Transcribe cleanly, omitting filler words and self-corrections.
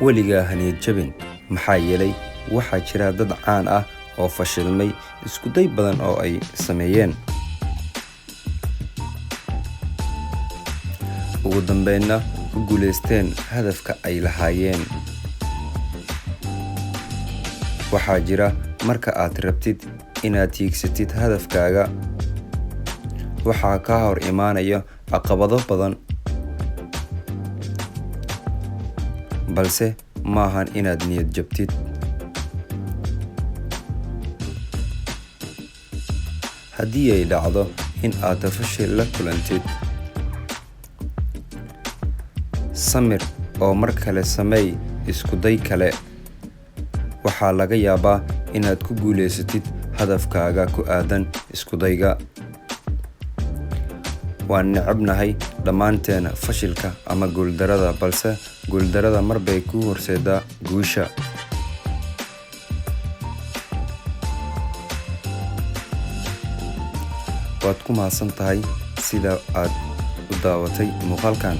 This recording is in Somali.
weligaa haniyad jabin maxaa yeelay waxaa jira dad caan ah oo fashilmay isku day badan oo ay sameeyeen ugu dambeynna ku guuleysteen hadafka ay lahaayeen. waxaa jira marka aad rabtid inaad hiigsatid hadafkaaga waxaa ka hor imaanaya caqabado badan, balse maahan inaad niyad jabtid. haddii ay dhacdo in aad fashil la kulantid, samir oo mar kale sameey isku day kale. waxaa laga yaabaa inaad ku guuleysatid hadafkaaga ku aadan isku dayga. waan necebnahay dhammaanteen fashilka ama guuldarada, balse guuldarada mar bay ku horseedaa guusha. waad ku mahadsan tahay sida aad u daawatay muuqaalkan.